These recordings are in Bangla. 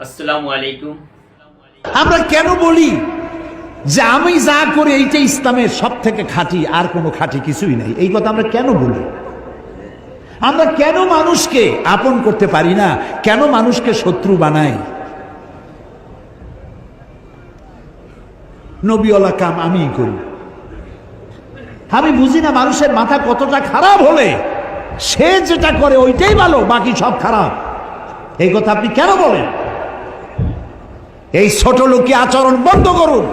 আসসালামু আলাইকুম। আমরা কেন বলি যে আমি যা করি এইটা ইসলামের সব থেকে খাঁটি, আর কোনো খাঁটি কিছুই নাই? এই কথা আমরা কেন বলি? আমরা কেন মানুষকে আপন করতে পারি না? কেন মানুষকে শত্রু বানাই? নবীওয়ালা কাম আমিই করি। আমি বুঝি না মানুষের মাথা কতটা খারাপ হলে সে যেটা করে ওইটাই ভালো, বাকি সব খারাপ। এই কথা আপনি কেন বলেন? এই ছোট লোকি আচরণ বন্ধ করুন।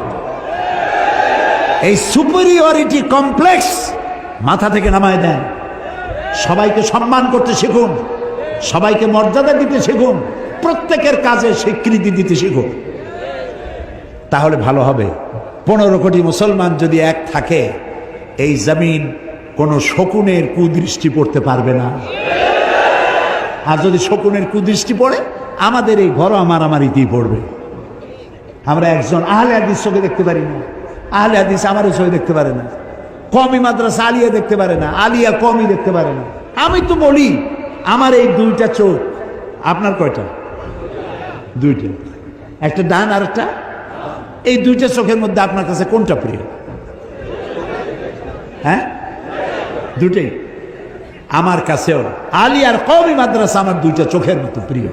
এই সুপিরিয়রিটি কমপ্লেক্স মাথা থেকে নামায় দেন। সবাইকে সম্মান করতে শিখুন, সবাইকে মর্যাদা দিতে শিখুন, প্রত্যেকের কাজে স্বীকৃতি দিতে শিখুন, তাহলে ভালো হবে। 15 কোটি মুসলমান যদি এক থাকে, এই জমিন কোন শকুনের কুদৃষ্টি পড়তে পারবে না। আর যদি শকুনের কুদৃষ্টি পড়ে, আমাদের এই ঘর মারামারিতেই পড়বে। আমরা একজন আহলে হাদিস চোখে দেখতে পারি না, আহলে হাদিস আমারও চোখে দেখতে পারে না, কওমি মাদ্রাসা আলিয়া দেখতে পারে না, আলিয়া কওমি দেখতে পারে না। আমি তো বলি আমার এই দুইটা চোখ, আপনার কয়টা? দুইটা, একটা ডান আর একটা। এই দুইটা চোখের মধ্যে আপনার কাছে কোনটা প্রিয়? হ্যাঁ, দুটেই। আমার কাছেও আলিয়ার কওমি মাদ্রাসা আমার দুইটা চোখের মতো প্রিয়।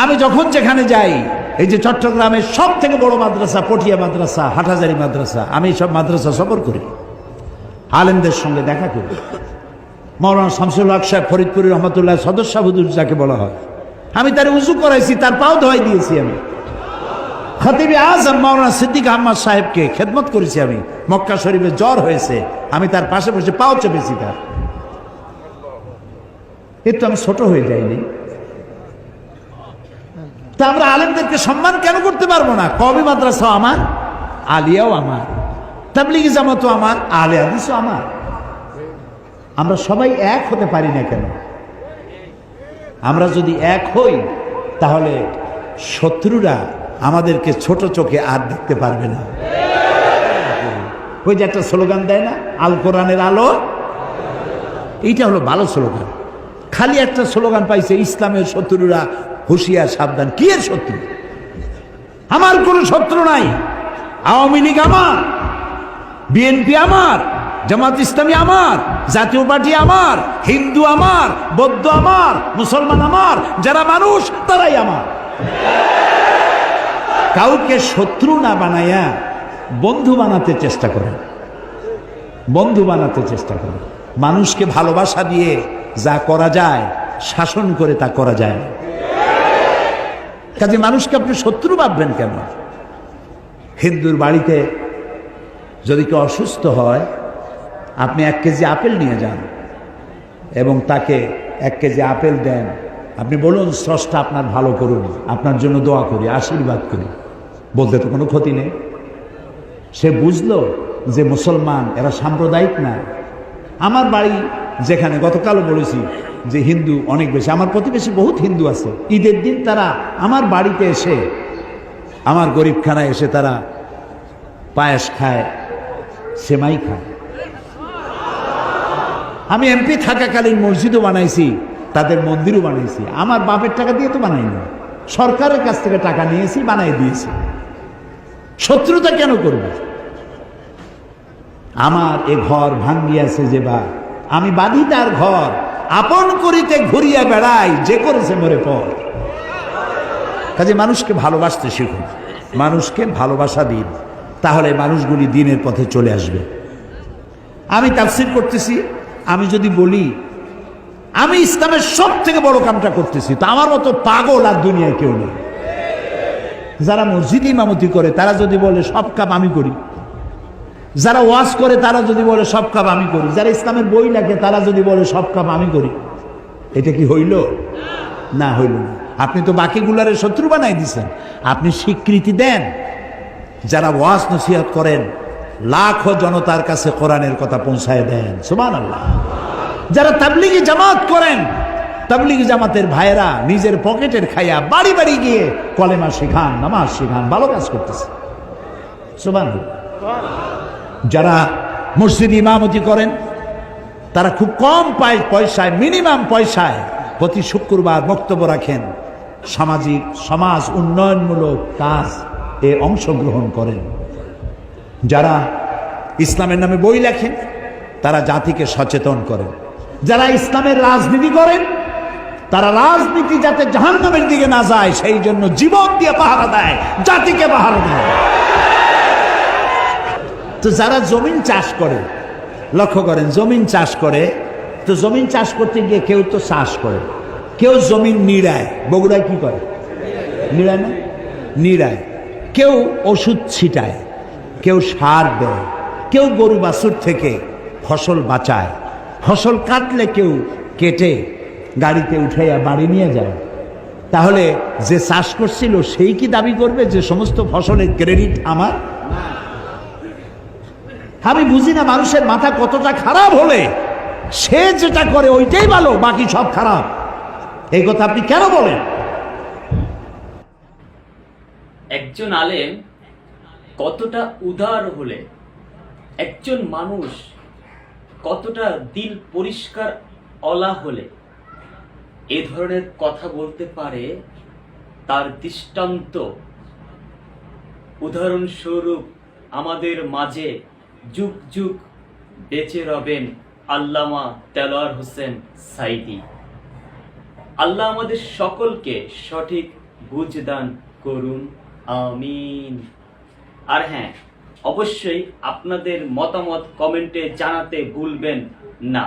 আমি যখন যেখানে যাই, এই যে চট্টগ্রামের সব থেকে বড় মাদ্রাসা পটিয়া মাদ্রাসা, হাটহাজারী মাদ্রাসা, আমি সব মাদ্রাসা সফর করি, আলেমদের সঙ্গে দেখা করি। মাওলানা শামসুল হক সাহেব ফরিদপুরি রহমতুল্লাহ সদস্য হুজুর যাকে বলা হয়, আমি তার উজু করাইছি, তার পাও ধোয়াই দিয়েছি। আমি খতিবে আজম মাওলানা সিদ্দিক আহমদ সাহেবকে খেদমত করেছি। আমি মক্কা শরীফে জ্বর হয়েছে, আমি তার পাশে বসে পাও চেপেছি তার। একটু আমি ছোট হয়ে যাইনি? তা আমরা আলেমদেরকে সম্মান কেন করতে পারবো না? কওমি মাদ্রাসাও আমার, আলিয়াও আমার, তাবলিগি জামাতও আমার, আহলে হাদিসও আমার। আমরা সবাই এক হতে পারি না কেন? আমরা যদি এক হই, তাহলে শত্রুরা আমাদেরকে ছোট চোখে আর দেখতে পারবে না। ওই যে একটা স্লোগান দেয় না, আল কোরআনের আলো, এইটা হলো ভালো স্লোগান। খালি একটা স্লোগান পাইছে, ইসলামের শত্রুরা হুঁশিয়ার সাবধান। কি এর শত্রু? আমার কোনো শত্রু নাই। আওয়ামী লীগ আমার, বিএনপি আমার, জামাত ইসলামী আমার, জাতীয় পার্টি আমার, হিন্দু আমার, বৌদ্ধ আমার, মুসলমান আমার, যারা মানুষ তারাই আমার। কাউকে শত্রু না বানাইয়া বন্ধু বানাতে চেষ্টা করেন, বন্ধু বানাতে চেষ্টা করেন। মানুষকে ভালোবাসা দিয়ে যা করা যায়, শাসন করে তা করা যায় না। কাজে মানুষকে আপনি শত্রু ভাববেন কেন? হিন্দুর বাড়িতে যদি কেউ অসুস্থ হয়, আপনি 1 কেজি আপেল নিয়ে যান এবং তাকে 1 কেজি আপেল দেন। আপনি বলুন, স্রষ্টা আপনার ভালো করুন, আপনার জন্য দোয়া করি, আশীর্বাদ করি। বলতে তো কোনো ক্ষতি নেই। সে বুঝলো যে মুসলমান এরা সাম্প্রদায়িক না। আমার বাড়ি যেখানে, গতকালও বলেছি যে হিন্দু অনেক বেশি, আমার প্রতিবেশী বহুত হিন্দু আছে। ঈদের দিন তারা আমার বাড়িতে এসে, আমার গরিবখানায় এসে তারা পায়েস খায়, সেমাই খায়। আমি এমপি থাকাকালীন মসজিদও বানাইছি, তাদের মন্দিরও বানাইছি। আমার বাপের টাকা দিয়ে তো বানাইনি, সরকারের কাছ থেকে টাকা নিয়েছি, বানাই দিয়েছি। শত্রুতা কেন করবে? আমার এ ঘর ভাঙ্গিয়াছে যে বা, আমি বাঁধি তার ঘর, আপন করিতে ঘুরিয়া বেড়াই, যে করেছে মরে পর। কাজে মানুষকে ভালোবাসতে শিখুন, মানুষকে ভালোবাসা দিন, তাহলে মানুষগুলি দিনের পথে চলে আসবে। আমি তাফসীর করতেছি, আমি যদি বলি আমি ইসলামের সব থেকে বড় কামটা করতেছি, তো আমার মতো পাগল আর দুনিয়ায় কেউ নেই। যারা মসজিদ ইমামতি করে তারা যদি বলে সব কাম আমি করি, যারা ওয়াজ করে তারা যদি বলে সব কাম আমি করি, যারা ইসলামের বই লেখে তারা যদি বলে সব কাম আমি করি, এটা কি হইল? না, হইল না। আপনি তো বাকিগুলারে শত্রু বানাই দিচ্ছেন। আপনি স্বীকৃতি দেন, যারা ওয়াজ নসিহত করেন লাখো জনতার কাছে কোরআনের কথা পৌঁছায় দেন, সুবহানাল্লাহ। যারা তাবলিগি জামাত করেন, তাবলিগি জামাতের ভাইয়েরা নিজের পকেটের খাইয়া বাড়ি বাড়ি গিয়ে কলেমা শিখান, নামাজ শিখান, ভালো কাজ করতেছে, সুবহানাল্লাহ। যারা মসজিদ ইমামতি করেন তারা খুব কম পয়সায়, মিনিমাম পয়সায় প্রতি শুক্রবার বক্তব্য রাখেন, সামাজিক সমাজ উন্নয়নমূলক কাজ এ অংশগ্রহণ করেন। যারা ইসলামের নামে বই লেখেন তারা জাতিকে সচেতন করেন। যারা ইসলামের রাজনীতি করেন তারা রাজনীতি যাতে জাহান্নামের দিকে না যায় সেই জন্য জীবন দিয়ে পাহারা দেয়, জাতিকে পাহারা দেয়। তো যারা জমিন চাষ করে, লক্ষ্য করেন, জমিন চাষ করে, তো জমিন চাষ করতে গিয়ে কেউ তো চাষ করে, কেউ জমিন নিড়ায়। বগুড়ায় কি করে? নিড়ায় না? নিড়ায়। কেউ ওষুধ ছিটায়, কেউ সার দেয়, কেউ গরু বাছুর থেকে ফসল বাঁচায়, ফসল কাটলে কেউ কেটে গাড়িতে উঠাইয়া বাড়ি নিয়ে যায়। তাহলে যে চাষ করছিল সেই কি দাবি করবে যে সমস্ত ফসলের ক্রেডিট আমার? আমি বুঝি না মানুষের মাথা কতটা খারাপ হলে সে যেটা করে ওইটাই ভালো, বাকি সব খারাপ। এই কথা আপনি কেন বলেন? একজন আলেম কতটা উদার হলে, একজন মানুষ কতটা দিল পরিষ্কার অলা হলে এ ধরনের কথা বলতে পারে, তার দৃষ্টান্ত উদাহরণস্বরূপ আমাদের মাঝে যুগ যুগ বেঁচে রবেন আল্লামা দেলোয়ার হোসেন সাঈদী। আল্লাহ আমাদের সকলকে সঠিক বুঝদান করুন, আমিন। আর হ্যাঁ, অবশ্যই আপনাদের মতামত কমেন্টে জানাতে ভুলবেন না।